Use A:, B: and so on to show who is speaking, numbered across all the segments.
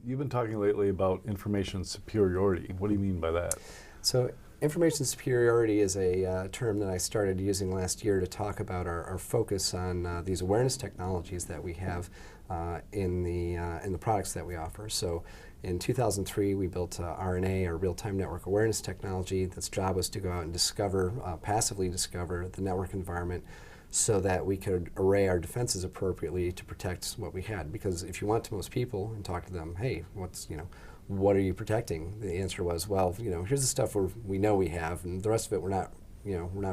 A: You've been talking lately about information superiority. What do you mean by that?
B: So information superiority is a term that I started using last year to talk about our focus on these awareness technologies that we have in the products that we offer. So in 2003, we built RNA, or real-time network awareness technology. That's job was to go out and discover, passively discover the network environment so that we could array our defenses appropriately to protect what we had. Because if you went to most people and talk to them, hey, what are you protecting? The answer was, well, here's the stuff we know we have, and the rest of it we're not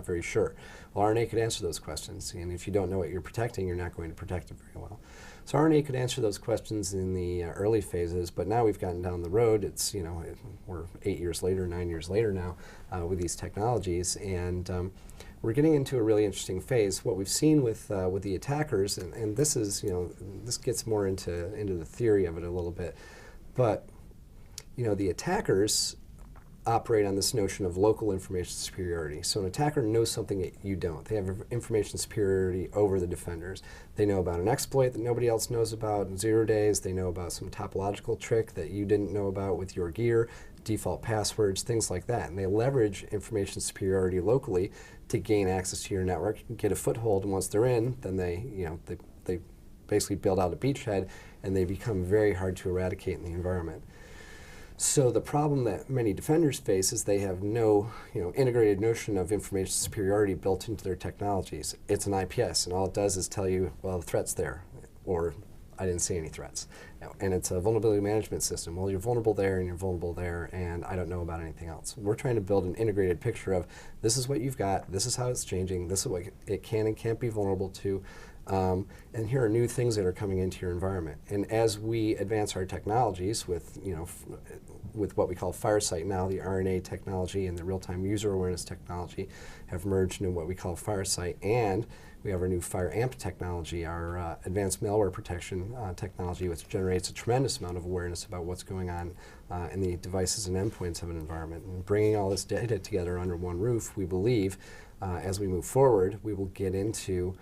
B: very sure. Well, RNA could answer those questions, and if you don't know what you're protecting, you're not going to protect it very well. So RNA could answer those questions in the early phases, but now we've gotten down the road. It's we're 8 years later, 9 years later now with these technologies, and we're getting into a really interesting phase. What we've seen with the attackers, and this is this gets more into the theory of it a little bit, but the attackers operate on this notion of local information superiority. So an attacker knows something that you don't. They have information superiority over the defenders. They know about an exploit that nobody else knows about in 0 days. They know about some topological trick that you didn't know about with your gear, default passwords, things like that. And they leverage information superiority locally to gain access to your network, get a foothold, and once they're in, then they basically build out a beachhead, and they become very hard to eradicate in the environment. So the problem that many defenders face is they have no integrated notion of information superiority built into their technologies. It's an IPS, and all it does is tell you, well, the threat's there, or I didn't see any threats. And it's a vulnerability management system. Well, you're vulnerable there, and you're vulnerable there, and I don't know about anything else. We're trying to build an integrated picture of this is what you've got, this is how it's changing, this is what it can and can't be vulnerable to, and here are new things that are coming into your environment. And as we advance our technologies with what we call Firesight now, the RNA technology and the real-time user awareness technology have merged into what we call Firesight, and we have our new FireAMP technology, our advanced malware protection technology, which generates a tremendous amount of awareness about what's going on in the devices and endpoints of an environment. And bringing all this data together under one roof, we believe, as we move forward, we will get into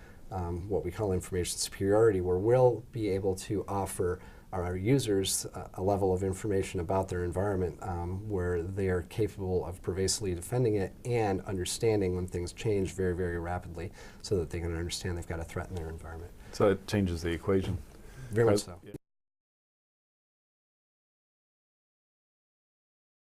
B: what we call information superiority, where we'll be able to offer our users a level of information about their environment where they are capable of pervasively defending it and understanding when things change very, very rapidly so that they can understand they've got a threat in their environment.
A: So it changes the equation.
B: Very much so.